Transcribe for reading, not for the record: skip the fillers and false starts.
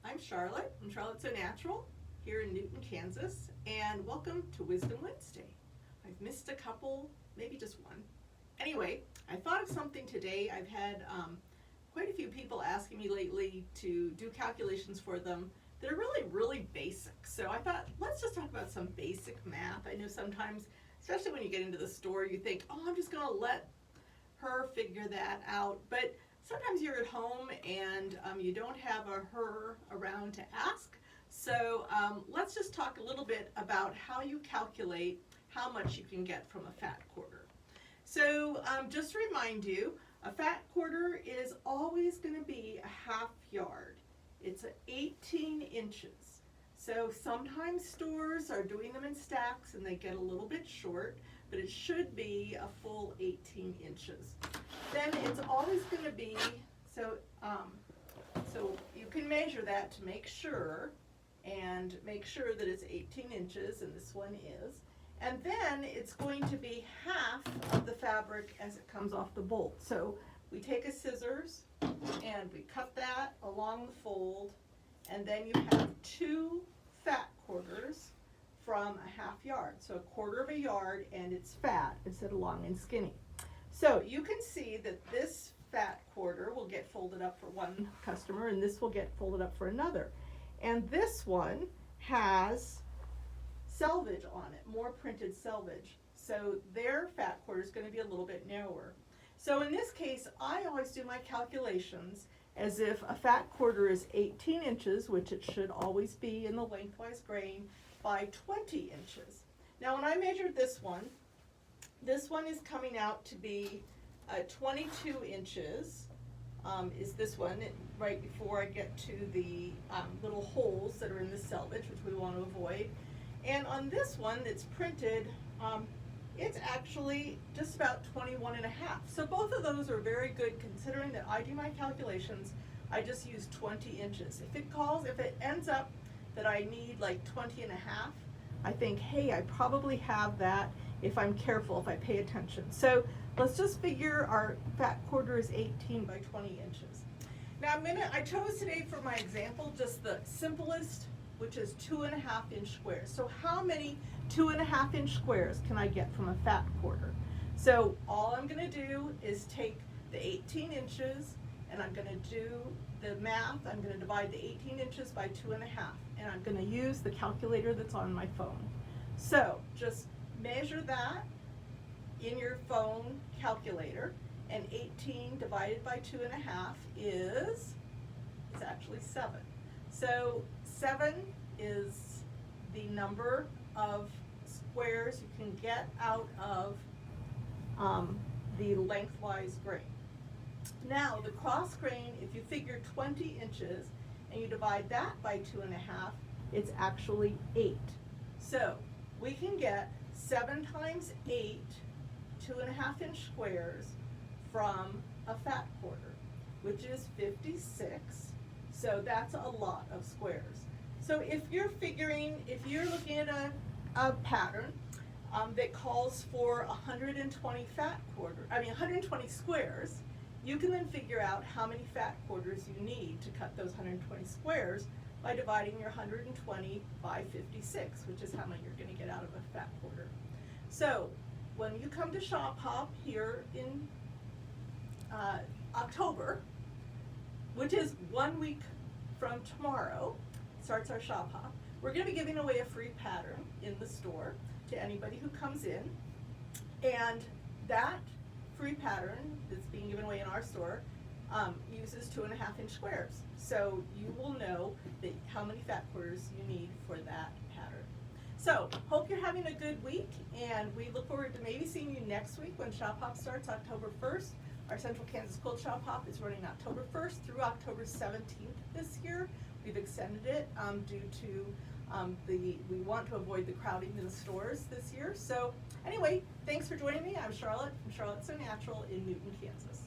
I'm Charlotte from Charlotte So Natural here in Newton, Kansas, and welcome to Wisdom Wednesday. I've missed a couple, maybe just one. Anyway, I thought of something today. I've had quite a few people asking me lately to do calculations for them that are really basic. So I thought, let's just talk about some basic math. I know sometimes, especially when you get into the store, you think, oh, I'm just gonna let her figure that out. But sometimes you're at home and you don't have a her around to ask. So let's just talk a little bit about how you calculate how much you can get from a fat quarter. So just to remind you, a fat quarter is always going to be a half yard. It's 18 inches. So sometimes stores are doing them in stacks and they get a little bit short, but it should be a full 18 inches. Then it's always going to be, so you can measure that to make sure, and make sure that it's 18 inches, and this one is. And then it's going to be half of the fabric as it comes off the bolt. So we take a scissors and we cut that along the fold, and then you have two fat quarters from a half yard. So a quarter of a yard, and it's fat instead of long and skinny. So you can see that this fat quarter will get folded up for one customer, and this will get folded up for another. And this one has selvage on it, more printed selvage. So their fat quarter is going to be a little bit narrower. So in this case, I always do my calculations as if a fat quarter is 18 inches, which it should always be in the lengthwise grain, by 20 inches. Now when I measured this one is coming out to be 22 inches, is this one, right before I get to the little holes that are in the selvage, which we want to avoid. And on this one that's printed, it's actually just about 21 and a half. So both of those are very good considering that I do my calculations, I just use 20 inches. If it ends up that I need like 20 and a half, I think, hey, I probably have that if I'm careful, if I pay attention. So let's just figure our fat quarter is 18 by 20 inches. Now I chose today for my example just the simplest, which is 2.5 inch squares. So how many 2.5 inch squares can I get from a fat quarter? So all I'm gonna do is take the 18 inches and I'm gonna do the math. I'm gonna divide the 18 inches by 2.5, and I'm gonna use the calculator that's on my phone. So just measure that in your phone calculator, and 18 divided by 2.5 is, it's actually 7. So 7 is the number of squares you can get out of the lengthwise grain. Now the cross grain, if you figure 20 inches and you divide that by 2.5, it's actually 8. So we can get 7 times 8 2.5 inch squares from a fat quarter, which is 56. So that's a lot of squares. So if you're looking at a pattern that calls for 120 120 squares, you can then figure out how many fat quarters you need to cut those 120 squares by dividing your 120 by 56, which is how many you're going to get out of a fat quarter. So when you come to Shop Hop here in October, which is 1 week from tomorrow, starts our Shop Hop, we're going to be giving away a free pattern in the store to anybody who comes in, and that free pattern that's being given away in our store uses 2.5 inch squares. So you will know how many fat quarters you need for that pattern. So hope you're having a good week, and we look forward to maybe seeing you next week when Shop Hop starts October 1st. Our Central Kansas Quilt Shop Hop is running October 1st through October 17th this year. We've extended it due to we want to avoid the crowding in the stores this year. So anyway, thanks for joining me. I'm Charlotte from Charlotte So Natural in Newton, Kansas.